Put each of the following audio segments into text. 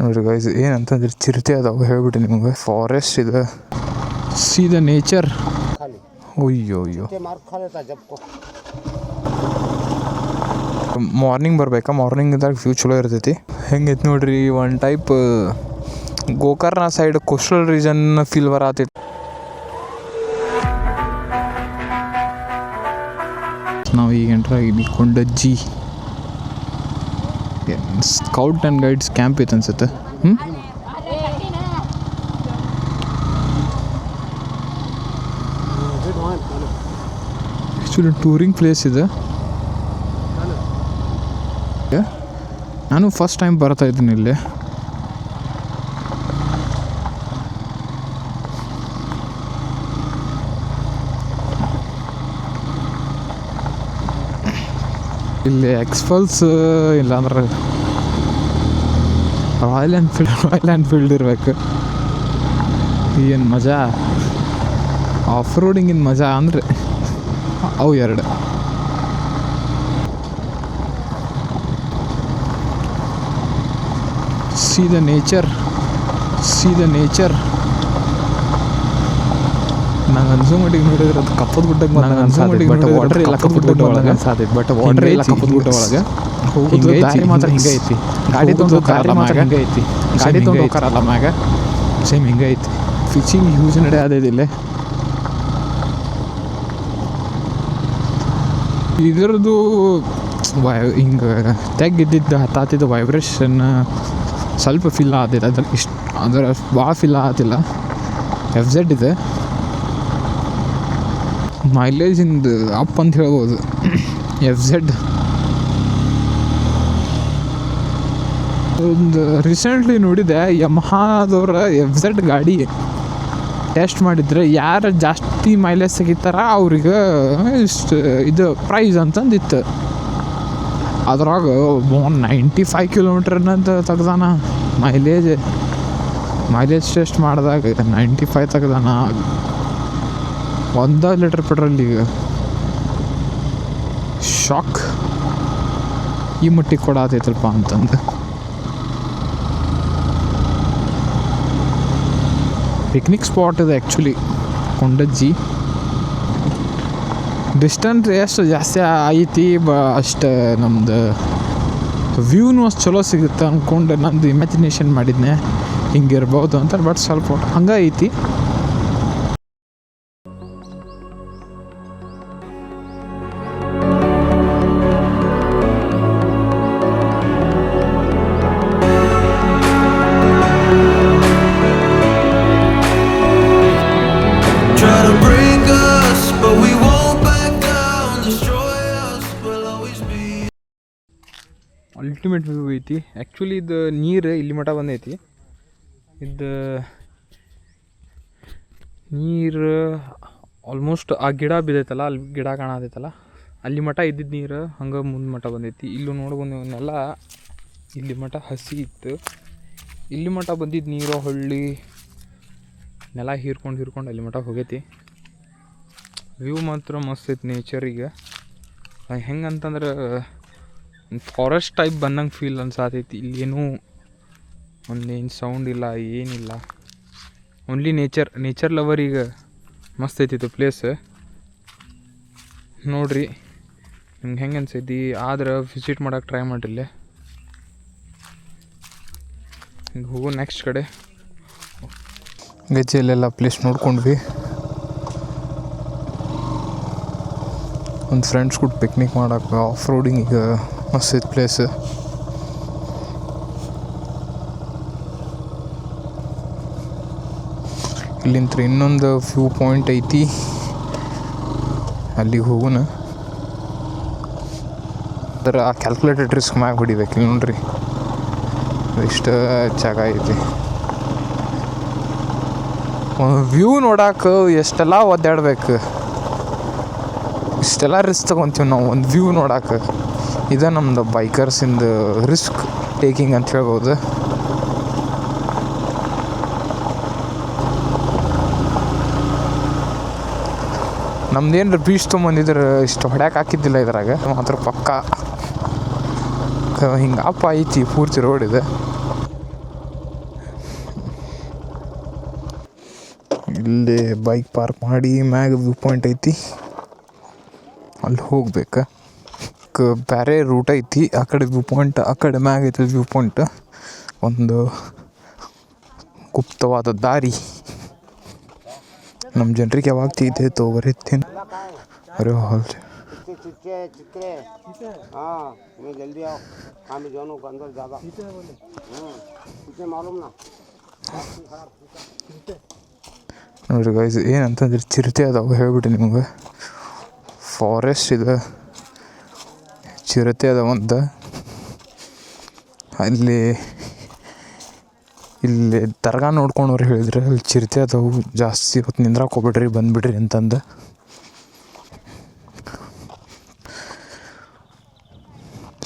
ನೋಡ್ರಿ ಗೈಸ್, ಏನಂತಂದ್ರೆ ಚಿರತೆ ಅದಾವೆ ಹೇಳ್ಬಿಟ್ಟು ನಿಮ್ಗೆ. ಫಾರೆಸ್ಟ್ ಇದೆ, ಸಿ ದ ನೇಚರ್. ಅಯ್ಯೋ ಮಾರ್ನಿಂಗ್ ಬರ್ಬೇಕಾ? ಮಾರ್ನಿಂಗ್ದಾಗ ವ್ಯೂ ಚಲೋ ಇರ್ತೈತಿ. ಹೆಂಗೈತಿ ನೋಡ್ರಿ, one type Gokarna side coastal region feel ಬರತೈತಿ. ನಾವು ಈಗ ಎಂಟ್ರ್ ಆಗಿದ್ವಿ Kondajji scout and guides camp ಐತೆ ಅನ್ಸುತ್ತೆ. ಆ್ಯಕ್ಚುಲಿ ಟೂರಿಂಗ್ ಪ್ಲೇಸ್ ಇದೆ. ನಾನು ಫಸ್ಟ್ ಟೈಮ್ ಬರ್ತಾ ಇದ್ದೀನಿ ಇಲ್ಲಿ. ಇಲ್ಲಿ ಎಕ್ಸ್ಪಲ್ಸ್ ಇಲ್ಲಾಂದ್ರೆ ರಾಯಲ್ ಎನ್ಫೀಲ್ಡ್ ಇರ್ಬೇಕು. ಏನು ಮಜಾ, ಆಫ್ ರೋಡಿಂಗಿನ ಮಜಾ ಅಂದರೆ ಅವು ಎರಡು. C the nature. ನಂಗೆ ಅನ್ಸೋ ಮಟ್ಟಿಗೆ ನೋಡಿದ್ರೆ ಅದು ಕಪ್ಪದ ಗುಡ್ಡಕ್ಕೆ ನಂಗೆ ಅನ್ಸೋ ಮಟ್ಟಿಗೆ ಬಟ್ ವಾಟರ್ ಎಲ್ಲ ಕಪ್ಪದ ಗುಡ್ಡ ಒಳಗೆ ಅನ್ಸಾತೈತಿ. ಬಟ್ ವಾಟರ್ ಎಲ್ಲ ಕಪ್ಪದ ಗುಡ್ಡ ಒಳಗೆ ಹೋಗೋದು ದಾರಿ ಮಾತ್ರ ಹಿಂಗೆ ಐತಿ. ಗಾಡಿ ತೊಗೊಂಡು ಹೋಗ್ತಾರಲ್ಲ ಮ್ಯಾಗ ಹಿಂಗೆ ಐತಿ. ಗಾಡಿ ತೊಗೊಂಡು ಹೋಗ್ತಾರಲ್ಲ ಮ್ಯಾಗ ಸೇಮ್ ಹಿಂಗೆ ಐತಿ. ಫಿಶಿಂಗ್ ಯೂಸ್ ನಡೆ ಅದಿಲ್ಲ. ಇದರದ್ದು ಹಿಂಗೆ ತೆಗ್ಗಿದ್ದಿದ್ದು ಹತ್ತಾತಿದ್ದು ವೈಬ್ರೇಷನ್ ಸ್ವಲ್ಪ ಫೀಲ್ ಆಗ್ತೈತೆ. ಅದ್ರಲ್ಲಿ ಅದರ ಭಾಳ ಫೀಲ್ ಆಗತ್ತಿಲ್ಲ. FZ ಇದೆ. ಮೈಲೇಜಿಂದ ಅಪ್ ಅಂತ ಹೇಳ್ಬೋದು. FZ ಒಂದು ರೀಸೆಂಟ್ಲಿ ನೋಡಿದೆ, ಯಮಹಾದವ್ರ FZ ಗಾಡಿ ಟೆಸ್ಟ್ ಮಾಡಿದರೆ ಯಾರು ಜಾಸ್ತಿ ಮೈಲೇಜ್ ತೆಗಿತಾರ ಅವ್ರಿಗೆ ಇಷ್ಟು ಇದು ಪ್ರೈಸ್ ಅಂತಂದಿತ್ತು. ಅದ್ರಾಗ 95 ಕಿಲೋಮೀಟ್ರ್ನಂತ ತೆಗ್ದಾನ ಮೈಲೇಜ್ ಟೆಸ್ಟ್ ಮಾಡಿದಾಗ 95 ತೆಗ್ದಾನ. 1 ಲೀಟ್ರ್ ಪೆಟ್ರೋಲಿಗೆ ಶಾಕ್ ಈ ಮಟ್ಟಿಗೆ ಕೊಡತೈತಲ್ಪ ಅಂತಂದು. ಪಿಕ್ನಿಕ್ ಸ್ಪಾಟ್ ಇದೆ ಆ್ಯಕ್ಚುಲಿ ಕೊಂಡಜ್ಜಿ. ಡಿಸ್ಟೆನ್ಸ್ ಎಷ್ಟು ಜಾಸ್ತಿ ಐತಿ ಅಷ್ಟು ನಮ್ದು ವ್ಯೂನು ಅಷ್ಟು ಚಲೋ ಸಿಗುತ್ತೆ ಅಂದ್ಕೊಂಡು ನಂದು ಇಮ್ಯಾಜಿನೇಷನ್ ಮಾಡಿದ್ನೆ ಹಿಂಗಿರ್ಬೋದು ಅಂತ. ಬಟ್ ಸ್ವಲ್ಪ ಹಂಗೆ ಐತಿ. ಅಲ್ಟಿಮೇಟ್ ವ್ಯೂ ಐತಿ. ಆ್ಯಕ್ಚುಲಿ ಇದು ನೀರು ಇಲ್ಲಿ ಮಟ್ಟ ಬಂದೈತಿ. ಇದು ನೀರು ಆಲ್ಮೋಸ್ಟ್ ಆ ಗಿಡ ಬಿದ್ದೈತಲ್ಲ, ಅಲ್ಲಿ ಗಿಡ ಕಾಣತೈತಲ್ಲ, ಅಲ್ಲಿ ಮಟ್ಟ ಇದ್ದಿದ್ದು ನೀರು ಹಂಗೆ ಮುಂದೆ ಮಟ್ಟ ಬಂದೈತಿ. ಇಲ್ಲೂ ನೋಡ್ಕೊಂಡೆಲ್ಲ ಇಲ್ಲಿ ಮಟ್ಟ ಹಸಿ ಇತ್ತು. ಇಲ್ಲಿ ಮಟ್ಟ ಬಂದಿದ್ದು ನೀರು ಹೊಳ್ಳಿ ನೆಲ ಹೀರ್ಕೊಂಡು ಅಲ್ಲಿ ಮಟ್ಟ ಹೋಗೈತಿ. ವ್ಯೂ ಮಾತ್ರ ಮಸ್ತ್ ಐತಿ ನೇಚರಿಗೆ. ಹೆಂಗಂತಂದ್ರೆ ಫಾರೆಸ್ಟ್ ಟೈಪ್ ಬಂದಂಗೆ ಫೀಲ್ ಅನ್ಸಾತೈತಿ. ಇಲ್ಲೇನೂ ಒಂದೇನು ಸೌಂಡ್ ಇಲ್ಲ, ಏನಿಲ್ಲ, ಓನ್ಲಿ ನೇಚರ್ ಲವರಿಗೆ ಮಸ್ತ್ ಐತಿತ್ತು ಪ್ಲೇಸ್. ನೋಡ್ರಿ ನಿಮ್ಗೆ ಹೆಂಗೆ ಅನ್ಸೈತಿ, ಆದ್ರೆ ವಿಸಿಟ್ ಮಾಡೋಕೆ ಟ್ರೈ ಮಾಡಿರಲಿ. ಹಿಂಗೆ ಹೋಗೋ ನೆಕ್ಸ್ಟ್ ಕಡೆ ಗಜ್ಜೆಯಲ್ಲೆಲ್ಲ ಪ್ಲೇಸ್ ನೋಡ್ಕೊಂಡ್ವಿ. ಒಂದು ಫ್ರೆಂಡ್ಸ್ ಕೂಡ ಪಿಕ್ನಿಕ್ ಮಾಡೋಕೆ ಆಫ್ ರೋಡಿಂಗಿಗೆ ಮಸ್ತ್ ಐತೆ ಪ್ಲೇಸ್. ಇಲ್ಲಿಂದ ಇನ್ನೊಂದು ವ್ಯೂ ಪಾಯಿಂಟ್ ಐತಿ, ಅಲ್ಲಿಗೆ ಹೋಗೋಣ. ಅದರ ಆ ಕ್ಯಾಲ್ಕುಲೇಟೆಡ್ ರಿಸ್ಕ್ ಮ್ಯಾಗ ಹೊಡಿಬೇಕು. ಇಲ್ಲಿ ನೋಡ್ರಿ ಇಷ್ಟು ಜಾಗ ಐತಿ. ವ್ಯೂ ನೋಡಕ್ಕೆ ಎಷ್ಟೆಲ್ಲ ಒದ್ದಾಡ್ಬೇಕು, ಇಷ್ಟೆಲ್ಲ ರಿಸ್ಕ್ ತೊಗೊತೀವಿ ನಾವು ಒಂದು ವ್ಯೂ ನೋಡಕ್ಕೆ. ಇದು ನಮ್ಮದು ಬೈಕರ್ಸಿಂದು ರಿಸ್ಕ್ ಟೇಕಿಂಗ್ ಅಂತ ಹೇಳ್ಬೋದು. ನಮ್ದೇನು ಬೀಚ್ ತೊಗೊಂಬಂದಿದ್ರೆ ಇಷ್ಟು ಹೊಡ್ಯಾಕೆ ಹಾಕಿದ್ದಿಲ್ಲ ಇದ್ರಾಗ ಮಾತ್ರ ಪಕ್ಕ. ಹಿಂಗೆ ಅಪ್ಪ ಐತಿ ಪೂರ್ತಿ ರೋಡ್ ಇದೆ. ಇಲ್ಲೇ ಬೈಕ್ ಪಾರ್ಕ್ ಮಾಡಿ ಮ್ಯಾಗ ವ್ಯೂ ಪಾಯಿಂಟ್ ಐತಿ, ಅಲ್ಲಿ ಹೋಗ್ಬೇಕು. ಬೇರೆ ರೂಟ್ ಐತಿ, ಆ ಕಡೆ ವ್ಯೂ ಪಾಯಿಂಟ್, ಆ ಕಡೆ ಮ್ಯಾಗ ಐತಿ ವ್ಯೂ ಪಾಯಿಂಟ್. ಒಂದು ಗುಪ್ತವಾದ ದಾರಿ ನಮ್ಮ ಜನರಿಗೆ ಯಾವಾಗ ತೆಗಿತೈತೋ ಬರೀತೀನಿ. ಅರೆ ಹಾಲ್ ನೋಡ್ರಿ ಗೈಸ್, ಏನಂತಂದ್ರೆ ಚಿರತೆ ಅದಾವೆ ಹೇಳ್ಬಿಟ್ಟು ನಿಮ್ಗೆ. ಫಾರೆಸ್ಟ್ ಇದೆ, ಚಿರತೆ ಅದಾವಂತ. ಇಲ್ಲಿ ದರ್ಗಾ ನೋಡ್ಕೊಂಡವ್ರು ಹೇಳಿದ್ರೆ ಅಲ್ಲಿ ಚಿರತೆ ಅದಾವು ಜಾಸ್ತಿ ಹೊತ್ತು ನಿಂದ್ರಾಕ್ ಹೋಗ್ಬಿಡ್ರಿ, ಬಂದುಬಿಡ್ರಿ ಅಂತಂದು.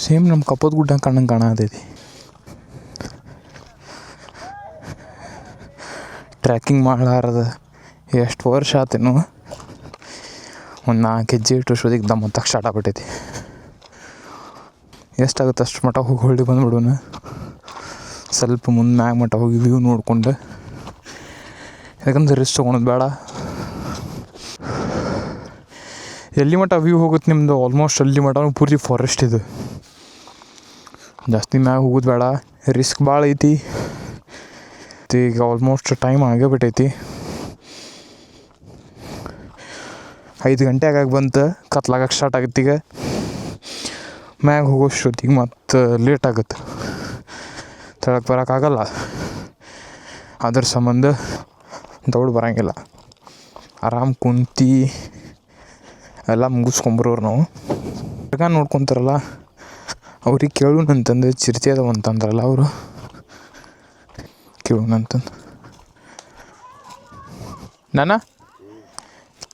ಸೇಮ್ ನಮ್ಮ ಕಪ್ಪದ ಗುಡ್ಡ ಕಣ್ಣಂಗೆ ಕಾಣತೈತಿ. ಟ್ರ್ಯಾಕಿಂಗ್ ಮಾಡಲಾರದ ಎಷ್ಟು ವರ್ಷ ಆತೇನು, ಒಂದು 4 ಹೆಜ್ಜೆ ಇಟ್ಟು ಅಷ್ಟೊತ್ತಿಗೆ ದಮ್ಮ ತಕ್ಕ ಸ್ಟಾರ್ಟ್ ಆಗ್ಬಿಟ್ಟೈತಿ. ಎಷ್ಟಾಗುತ್ತೆ ಅಷ್ಟು ಮಟ್ಟ ಹೋಗಿ ಹೊಳ್ಳಿ ಬಂದುಬಿಡೋಣ. ಸ್ವಲ್ಪ ಮುಂದೆ ಮ್ಯಾಗ ಮಟ್ಟ ಹೋಗಿ ವ್ಯೂ ನೋಡ್ಕೊಂಡು, ಯಾಕಂದ್ರೆ ರಿಸ್ಕ್ ತೊಗೊಳೋದು ಬೇಡ. ಎಲ್ಲಿ ಮಟ್ಟ ವ್ಯೂ ಹೋಗುತ್ತೆ ನಿಮ್ಮದು, ಆಲ್ಮೋಸ್ಟ್ ಅಲ್ಲಿ ಮಟ್ಟ ಪೂರ್ತಿ ಫಾರೆಸ್ಟ್ ಇದು. ಜಾಸ್ತಿ ಮ್ಯಾಗ ಹೋಗೋದು ಬೇಡ, ರಿಸ್ಕ್ ಭಾಳ ಐತಿ. ಈಗ ಆಲ್ಮೋಸ್ಟ್ ಟೈಮ್ ಆಗೇ ಬಿಟ್ಟೈತಿ, 5 ಗಂಟೆ ಆಗಾಗ ಬಂತು, ಕತ್ಲಾಗಕ್ಕೆ ಸ್ಟಾರ್ಟ್ ಆಗುತ್ತೆ. ಈಗ ಮ್ಯಾಗ ಹೋಗೋಷ್ಟೊತ್ತಿಗೆ ಮತ್ತು ಲೇಟ್ ಆಗುತ್ತೆ, ತೆಳಕ್ಕೆ ಬರೋಕ್ಕಾಗಲ್ಲ. ಅದ್ರ ಸಂಬಂಧ ದೌಡ್ ಬರೋಂಗಿಲ್ಲ. ಆರಾಮ್ ಕುಂತು ಎಲ್ಲ ಮುಗಿಸ್ಕೊಂಬರೋರು ನಾವು. ದರ್ಗಾ ನೋಡ್ಕೊತಾರಲ್ಲ ಅವ್ರಿಗೆ ಕೇಳೋಣಂತಂದು, ಚಿರತೆ ಅದಾವ ಅಂತಂದ್ರಲ್ಲ ಅವರು, ಕೇಳೋಣಂತಂದು. ನಾನಾ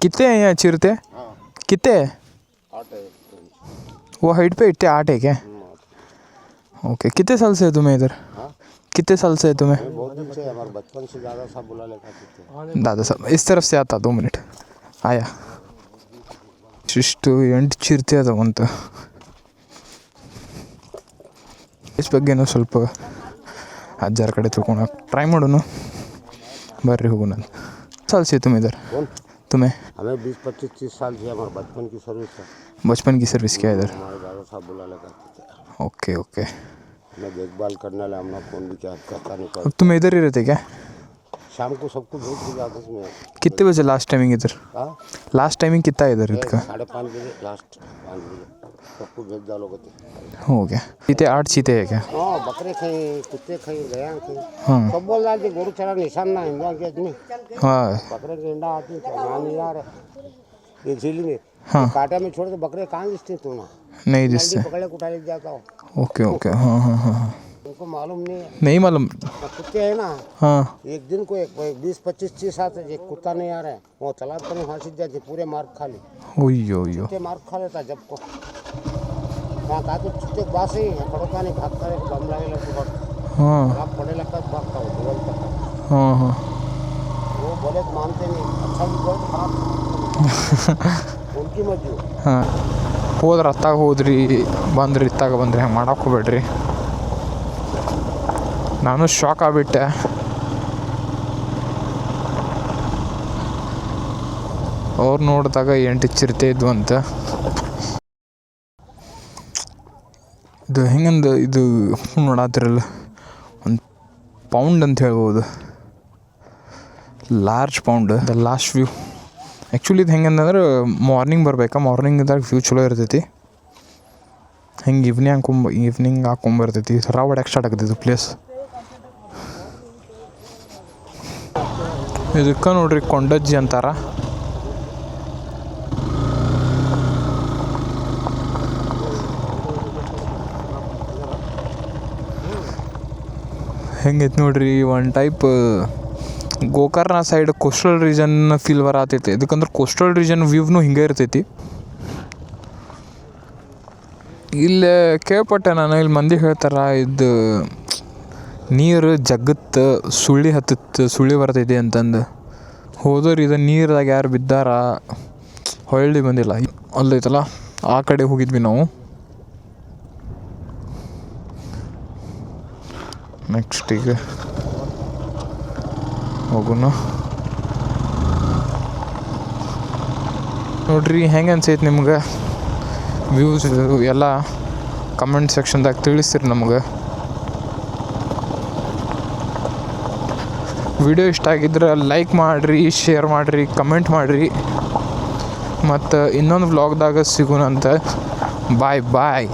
कितने हैं यहाँ चिरते? कितने? वो हाइट पे इतने 8 है क्या? ओके. कितने साल से है तुम्हें इधर? कितने साल से है तुम्हें? बहुत दिन से, हमारे बचपन से दादा साहब बुला लेकर दादा साहब इस तरफ से आता. 2 मिनट आया. ಇಷ್ಟು 8 ಚಿರತೆ ಅದಾವಂತ. ಇದ್ರ ಬಗ್ಗೆನೂ ಸ್ವಲ್ಪ ಅಜ್ಜಾರ ಕಡೆ ತಿಳ್ಕೊಳಕ್ಕೆ ಟ್ರೈ ಮಾಡೋಣ. ಬರ್ರಿ ಹೋಗೋಣ. साल से तुम इधर? तुम्हें? हमें 20-25-30 साल से, हमारे बचपन की सर्विस है. बचपन की सर्विस क्या इधर? हमारे दादा साहब बुला लेकर. Okay okay. मैं देखभाल करने वाला, हमने फोन भी क्या करता नहीं कर. अब तुम इधर ही रहते क्या? शाम को सबको भेज के जाते हैं. कितने बजे लास्ट टाइमिंग इधर? लास्ट टाइमिंग कितना है इधर इसका? 5:30 बजे लास्ट, 5 बजे सबको भेज डालो कहते. हो गया. चीते 8 चीते है क्या? हाँ, बकरे खाई, कुत्ते खाई, गया खाई. हाँ. सब बोल रहा है गोरू चरा निशान ना हिंदुआ के आदमी. हाँ. बकरे के अंडा आती है नहीं यार, ये झीलेंगे. हाँ. कांटे में छोड़ के बकरे कहाँ दिखते तू ना? नहीं दिखते. पकड़े उठा ले जाता हो. Okay okay. हाँ हाँ हाँ हाँ. उनको मालूम नहीं है. नहीं मालूम. कुत्ते है ना. हाँ. एक दिन को 20-25-30 साल से एक कुत्ता नहीं आ रहा है, वो तालाब पर फांसी जाती, पूरे मार्क खा ली. ओयो ओयो. कुत्ते मार्क खा लेता जब को. वहाँ कहा तो कुत्ते बास ही खड़ोका नहीं भागता है, बम लगे लगता. हाँ. आप पड़े लगता भागता हो डबल तक. हाँ हाँ. वो बोले तो मानते नहीं. अच्छा भी बोले खराब उनकी मर्जी. ಹಾಂ. ಹೋದ್ರೆ ಅತ್ತಾಗ ಹೋದ್ರಿ, ಬಂದ್ರಿ ಇತ್ತಾಗ ಬಂದ್ರಿ, ಹಂಗೆ ಮಾಡಕ್ಕೆ ಹೋಗ್ಬೇಡ್ರಿ. ನಾನು ಶಾಕ್ ಆಗ್ಬಿಟ್ಟೆ. ಅವ್ರು ನೋಡಿದಾಗ 8 ಚಿರತೆ ಇದ್ವು ಅಂತ. ಇದು ಹೆಂಗಂದು ಇದು ನೋಡತ್ತಿರಲ್ಲ, ಒಂದು ಪೌಂಡ್ ಅಂತ ಹೇಳ್ಬೋದು, large pound. The last view actually ಇದು ಹೆಂಗಂದ್ರೆ ಮಾರ್ನಿಂಗ್ ಬರ್ಬೇಕಾ, ಮಾರ್ನಿಂಗ್ದಾಗ ವ್ಯೂ ಚಲೋ ಇರ್ತೈತಿ. ಹೆಂಗೆ ಈವ್ನಿಂಗ್ ಹಾಕೊಂಬರ್ತೈತಿ, ಥರ ಹೊಡ್ಯಾಕೆ ಸ್ಟಾರ್ಟ್ ಆಗ್ತೈತಿ ಪ್ಲೇಸ್. ಇದಕ್ಕೆ ನೋಡ್ರಿ ಕೊಂಡಜ್ಜಿ ಅಂತಾರ. ಹೆಂಗೈತೆ ನೋಡ್ರಿ, one type Gokarna side coastal region feel ಬರತೈತಿ. ಇದಕ್ಕಂದ್ರೆ ಕೋಸ್ಟಲ್ ರೀಜನ್ ವ್ಯೂವ್ನು ಹಿಂಗೆ ಇರ್ತೈತಿ. ಇಲ್ಲೇ ಕೇಳ್ಪಟ್ಟೆ ನಾನು, ಇಲ್ಲಿ ಮಂದಿ ಹೇಳ್ತಾರೆ ಇದು ನೀರು ಜಗತ್ತು ಸುಳಿ ಬರ್ತೈತಿ ಅಂತಂದು. ಹೋದವ್ರು ಇದು ನೀರ್ದಾಗ ಯಾರು ಬಿದ್ದಾರ, ಹೊಳ್ಳಿ ಬಂದಿಲ್ಲ. ಅಲ್ಲೈತಲ್ಲ ಆ ಕಡೆ ಹೋಗಿದ್ವಿ ನಾವು. ನೆಕ್ಸ್ಟ್ ಈಗ ಹೋಗೋಣ. ನೋಡ್ರಿ ಹೆಂಗೆ ಅನ್ಸೈತೆ ನಿಮ್ಗೆ ವ್ಯೂಸ್ ಎಲ್ಲ ಕಮೆಂಟ್ ಸೆಕ್ಷನ್ದಾಗ ತಿಳಿಸ್ತೀರಿ ನಮ್ಗೆ. ವಿಡಿಯೋ ಇಷ್ಟ ಆಗಿದ್ರೆ ಲೈಕ್ ಮಾಡಿರಿ, ಶೇರ್ ಮಾಡಿರಿ, ಕಮೆಂಟ್ ಮಾಡಿರಿ. ಮತ್ತು ಇನ್ನೊಂದು ವ್ಲಾಗ್ದಾಗ ಸಿಗೋಣಂತ. ಬಾಯ್ ಬಾಯ್.